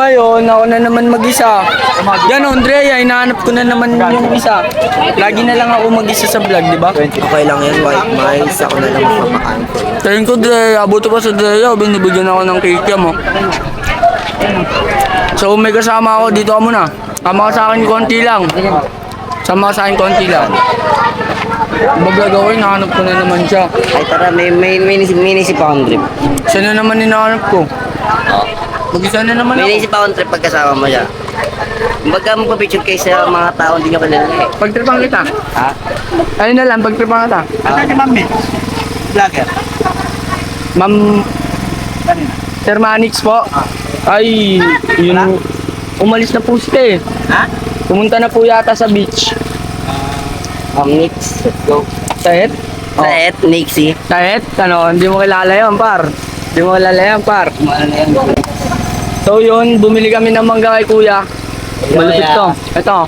ngayon, ako na naman mag-isa. Yan, Andrea, hinahanap ko na naman yung isa. Lagi na lang ako mag-isa sa vlog, di ba? Okay lang yan, white mice. Ako na lang magpapakain ko. Tingin ko, Drea, abuto pa sa Drea, binibigyan ako ng cake mo. So, may kasama ako, dito ka muna. Sama ka sa akin konti lang. Sama ka sa akin konti lang. Magagawin, nahanap ko na naman siya. Ay, tara, may sinisip akong trip. Siya na naman hinahanap ko. Mag-isa na naman May ako. sinisip akong trip pagkasama mo siya. Kumbaga magpa-picture kayo sa mga tao hindi ka kilala eh. Pagtripang kita. Ha? Ayun na lang, pagtripang kita. Asa si Mami? Vlogger. Ma'am, Sir Manix po. Ay, yun. Umalis na po sila eh. Ha? Pumunta na po yata sa beach. Nix. Let's go. Tahet? Saet, Nixie. Tahet? Ano, hindi mo kilala yun, par. Hindi mo kilala yan, par. So yun, bumili kami ng mangga kay kuya. Malupit to. Ito.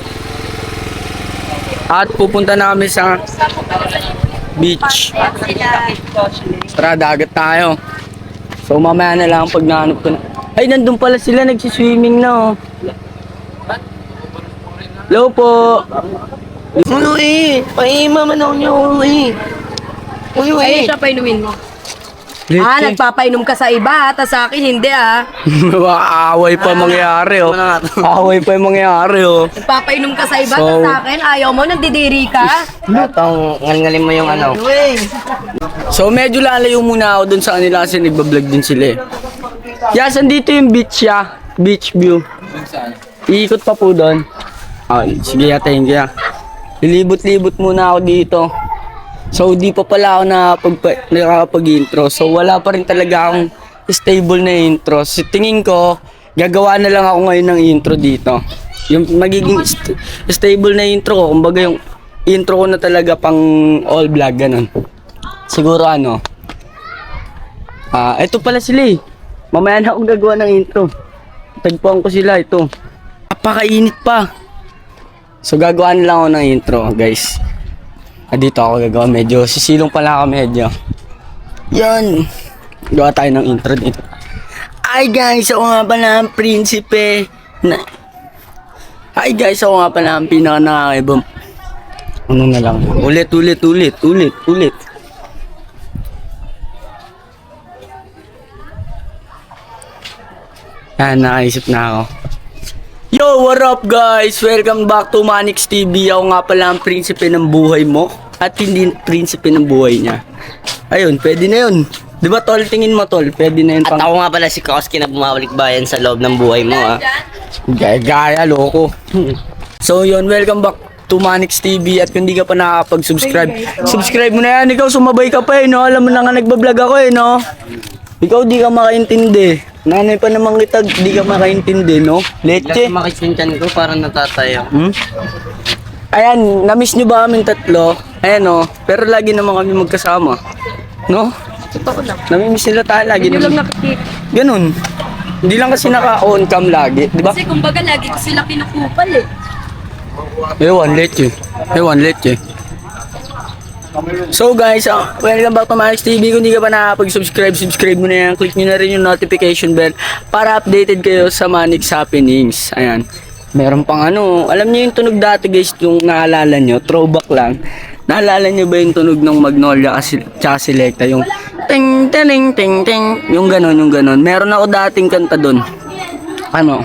At pupunta na kami sa beach. Tara, dagat tayo. So mamaya na lang pag nahanap ko na. Ay, nandun pala sila, nagsiswimming na oh. Hello po. Ano eh? Mamanon niyo eh. Ay, siya painumin mo. Nagpapainom ka sa iba, tas sa akin hindi Away pa mangyayari oh. Away pa yung mangyayari oh. Nagpapainom ka sa iba, So- tas sa akin ayaw mo, nagdidiri ka. Itong ngalngalin mo yung ano. So medyo lalayo muna ako dun sa kanila kasi nagbablog din sila eh. Yes, andito yung beach ya. Beach view. Iikot pa po doon. Sige thank you. Lilibot-libot muna ako dito. So di pa pala ako nakakapag-intro. So wala pa rin talaga akong stable na intro. So tingin ko, gagawa na lang ako ngayon ng intro dito. Yung magiging stable na intro ko. Kumbaga yung intro ko na talaga pang all vlog ganun. Siguro ano. Ito pala sila eh. Mamaya na akong gagawa ng intro. Tagpuan ko sila ito. Napakainit pa. So gagawa na lang ako ng intro guys. Dito ako gagawa. Medyo sisilong pala ako medyo. Yan. Gawa tayo ng intro dito. Ay guys, ako nga pala ang prinsipe. Ay guys, ako nga pala ang pinaka nakakaibang. Ano na lang. Ulit. Yan, nakaisip na ako. Yo, what up guys? Welcome back to Manix TV. Ako nga pala ang prinsipe ng buhay mo at hindi prinsipe ng buhay niya. Ayun, pwede na yun. Di ba tol? Tingin mo tol, pwede na yun. At ako nga pala si Koski na bumabalik bayan sa loob ng buhay mo ah. Gaya, loko. So yun, welcome back to Manix TV. At kung di ka pa nakakapag-subscribe, subscribe mo na yan. Ikaw sumabay ka pa eh, no? Alam mo na nga nagbablog ako eh, no? Ikaw di ka makaintindi. Nanay pa naman kita, di ka makaintindi, no? Leche. Makisintan ko parang natatayo. Ayan, na-miss nyo ba kaming tatlo? Ayan o, pero lagi naman kami magkasama. No? Totoo lang. Namimiss nila tayo lagi. Hindi lang nakikita. Ganun. Hindi lang kasi naka-on cam lagi, di ba? Kasi kumbaga lagi ko sila kinukupal eh. Ewan, leche. So guys, welcome back to Manix TV. Kung di ka pa nakapag-subscribe, subscribe mo na yan. Click nyo na rin yung notification bell para updated kayo sa Manix happenings. Ayan. Meron pang ano, alam niyo yung tunog dati guys, yung naalala nyo, throwback lang. Naalala nyo ba yung tunog ng Magnolia tsaka Selecta? Yung ting ting ting ting, yung ganon. Meron ako dating kanta dun. Ano?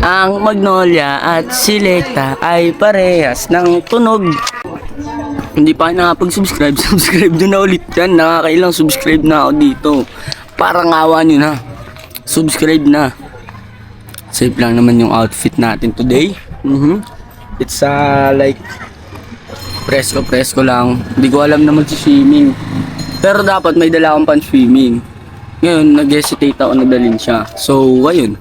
Ang Magnolia at Selecta ay parehas ng tunog. Hindi pa nakapag-subscribe, subscribe nyo na ulit yan. Nakakailang subscribe na ako dito. Parang awa nyo na. Subscribe na. Safe lang naman yung outfit natin today. It's like presko lang. Hindi ko alam na mag-swimming. Pero dapat may dala akong pan-swimming. Ngayon, nag-hesitate ako na dalhin siya. So, ayun.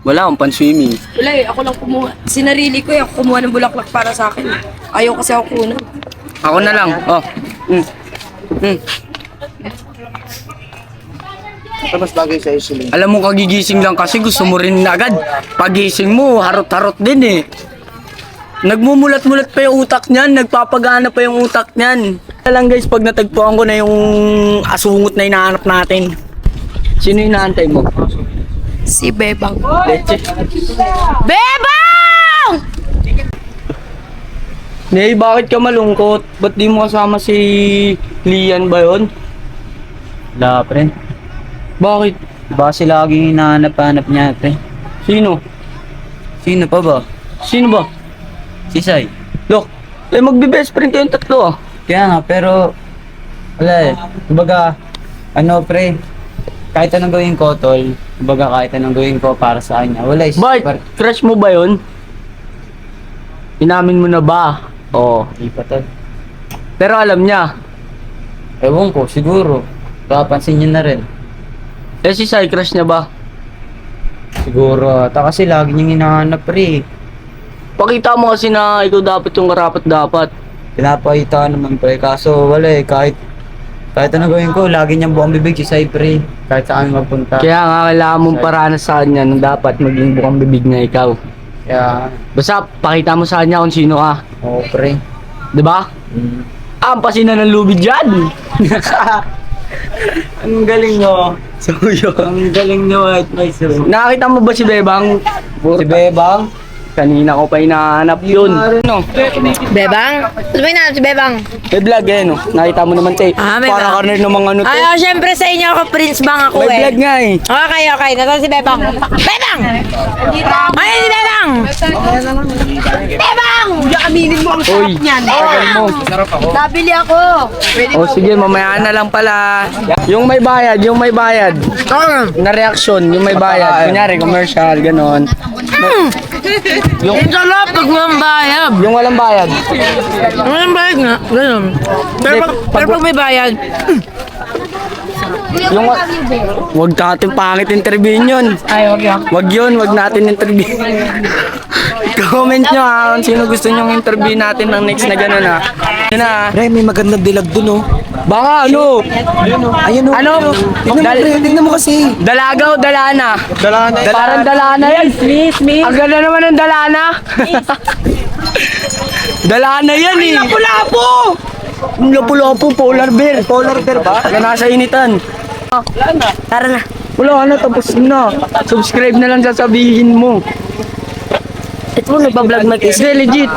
Wala akong pan-swimming. Wala eh, ako lang kumuha. Sinarili ko eh, ako kumuha ng bulaklak para sa akin. Ayaw kasi ako kunan. Ako na lang. Oh. Tapos bagay sa isuling. Alam mo, kagigising lang kasi gusto mo rin agad. Pagising mo, harot-harot din eh. Nagmumulat-mulat pa yung utak niyan, nagpapagana pa yung utak niyan. Kaya lang guys, pag natagpuan ko na yung asungot na hinahanap natin. Sino hinaantay mo? Si Bebang. Leche. Bebang! Nay, bakit ka malungkot? Ba't di mo kasama si Lian ba yun? Wala, pre. Bakit? Baka si laging hinahanap-hanap niya, pre. Sino? Sino pa ba? Sino ba? Si Sai. Look, magbe-best friend kayong tatlo ah. Kaya nga, pero... Wala eh. Kumbaga, ano, pre. Kahit anong gawin ko, tol. Kumbaga, kahit anong gawin ko para sa kanya. Wala eh. Bakit? Crush mo ba yun? Inamin mo na ba? Oo. Hindi pa, tol. Pero alam niya. Ewan ko, siguro. Papansin niya na rin. Eh si Sai, crush niya ba? Siguro. Kasi lagi niyang hinahanap, pre. Pakita mo kasi na ikaw dapat yung karapat-dapat. Pinapakita naman, pre. Kaso, wala eh. Kahit anong gawin ko, lagi niyang buong bibig si Sai, pre. Kahit saan magpunta. Kaya nga kailangan mong paranas sa kanya na dapat maging bukang bibig na ikaw. Kaya, Basta pakita mo sa kanya kung sino ka. oo, pre. 'Di ba? Mm. Ampasin na ng lubid dyan! Ang galing nyo. Suyo. Ang galing nyo, White Mice. Nakakita mo ba si Bebang? Si Bebang? Kanina ko pa hinahanap yun. No? Bebang? Ano ba yun si Bebang? May vlog eh, no? Nakita mo naman, te. May Para ka rin ng mga ano, te. Ay, syempre sa inyo ako, Prince Bang ako May eh. vlog nga eh. Okay. Nasaan si Bebang? Bebang! Ayun si Bebang! Bebang! Diyan aminin mo ang Uy, tagal mo. Nabili ako. O sige, mamaya na lang pala. Yung may bayad. Na reaction, yung may bayad. Kunyari, commercial, ganon. Yung sarap pag walang bayad. Yung walang bayad. Walang bayad nga. Ganun. Pero pag may bayad, Yung wag natin pangit interview yun. ay, wag yan. Wag natin interview. Comment nyo ha kung sino gusto nyong interview natin ng next na gano'n ha. Yun na. Pre, may magandang dilag dun, oh. Baka ano? Ayun, oh. Ano? Tignan mo kasi. Dalaga o dalana? Dalana. Parang dalana yan. Smith. Ang ganda naman ng dalana. Dalana yan eh. Lapu-lapu. Lapu-lapu, polar bear. Polar bear ba? Na nasa initan. Tara na. Wala na, tapos na. Subscribe na lang sasabihin mo. Ito mo nagpa-vlog Hindi, legit.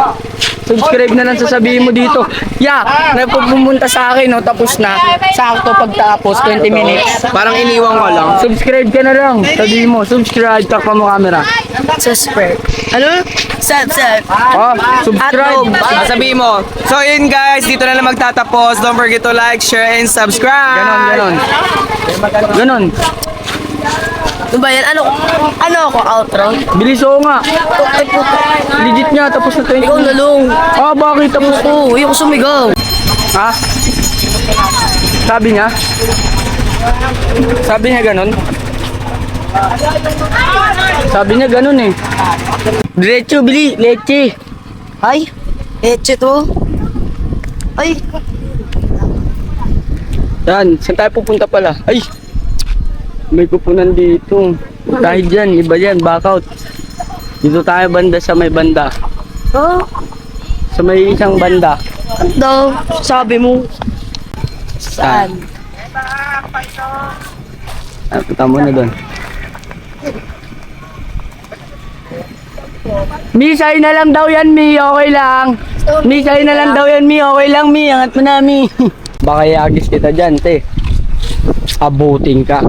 Subscribe na lang sasabihin mo dito. Yeah, pumunta sa akin, no, tapos na. Sakto pagtapos, 20 minutes. Parang iniwang ko lang. Subscribe ka na lang. Sabihin mo, subscribe, takpa mo camera. Subscribe. Ano? Subscribe. Oh, subscribe. Sabihin mo. So yun guys, dito na lang magtatapos. Don't forget to like, share, and subscribe. Ganon. Ano ba yan? Ano ako? Outro? Bilis oo nga. Legit nga, tapos na 20 Ikaw minutes. nalong. Ah, bakit? Tapos na. Oo, yung sumigaw. Ha? Sabi niya? Sabi niya ganon? Sabi niya ganon eh. Diretso, bili. Leche. Ay, eche to. Ay, Yan, saan tayo pupunta pala? Ay! May kupunan dito. Dahil dyan, iba yan, back out. Dito tayo banda sa may banda. oh, Sa may isang banda. daw, sabi mo. Saan? Punta mo na doon. Mi, sa'yo na lang daw yan, Mi. Okay lang. Mi, sa'yo na lang daw yan, Mi. Okay lang, Mi. Angat mo na, Mi. Baka iagis kita dyan, te. Abuting ka.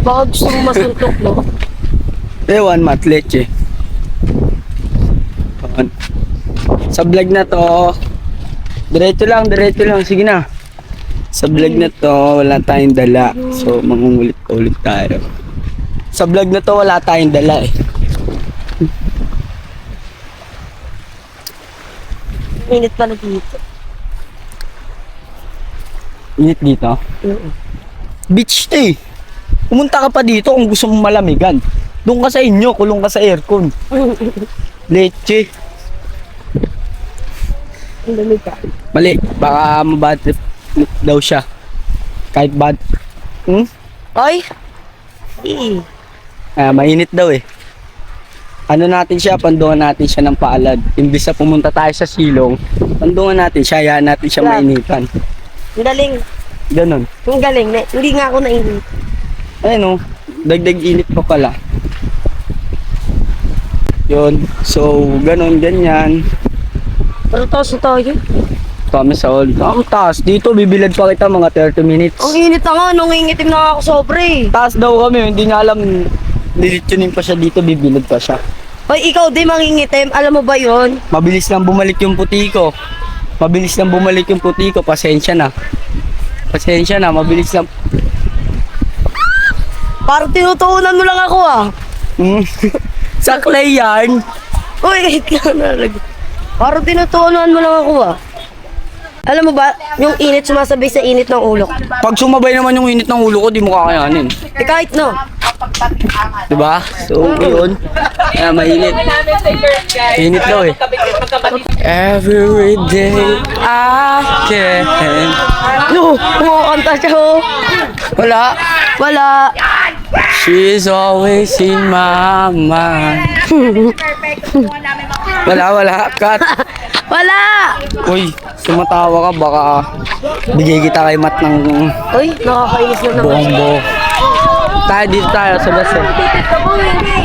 Baka gusto mo masuntok, no? Ewan, matleche. Sa vlog na to, diretso lang. Sige na. Sa vlog na to, wala tayong dala. So, mangungulit-ulit tayo. Sa vlog na to, wala tayong dala eh. Minute pa na dito. Init dito? Beach to eh. Pumunta ka pa dito kung gusto mong malamigan. Doon ka sa inyo, kulong ka sa aircon. Leche. Mali, baka mabad trip daw siya. Kahit bad. Ay! Mainit daw eh. Ano natin siya, pandungan natin siya ng paalad. Imbis na pumunta tayo sa silong, pandungan natin siya, hayaan natin siya mainitan. Ang galing. Ganon. Ang galing. Hindi nga ako nainit. Ayun o, Dagdag init pa pala. Yun. So, ganun, ganyan. Pero taas na tayo. Kami sa all. Ang taas. Dito, bibilad pa kita mga 30 minutes. Ang init na nga, nung ingitim na ako sobre. Taas daw kami, hindi niya alam. Nilitunin pa siya dito, bibilad pa siya. Hoy, ikaw di mangingitim, alam mo ba yon? Mabilis lang bumalik yung puti ko. Mabilis lang bumalik yung puti ko. Pasensya na. Pasensya na, mabilis lang. Parang tinutuunan mo lang ako ah. Hmm. Saklay yan. Uy, kahit ka na. Parang tinutuunan mo lang ako ah. Alam mo ba, yung init sumasabay sa init ng ulo. Pag sumabay naman yung init ng ulo ko, di mo kakayanin. Eh kahit no. Diba? So, yun. Kaya mainit. Init daw eh. Every day I can. No, kumakanta siya oh. Wala. Wala. She's always in my mind. Wala. Cut. Wala. Uy, sumatawa ka. Baka bigay kita kay Matt ng Uy, nakakainis na naman. buong-buo. Tayo dito tayo sa bus eh.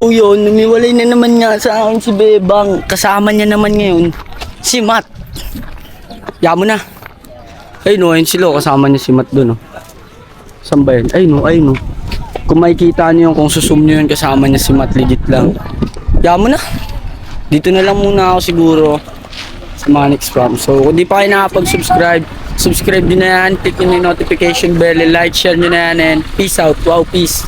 O yun, numiwalay na naman nga sa akin si Bebang. Kasama niya naman ngayon, si Matt. Yamo na. Ay no, ayun sila, kasama niya si Matt doon. Oh. Saan ba yun? Ay no. Kung makikita niyo yun, kung susum niyo yun, kasama niya si Matt, legit lang. Yamo na. Dito na lang muna ako siguro sa Manix Farm. So, kung di pa kayo nakapag-subscribe, subscribe nyo na yan, click nyo yung notification bell, like, share nyo na yan, and peace out. Wow, peace.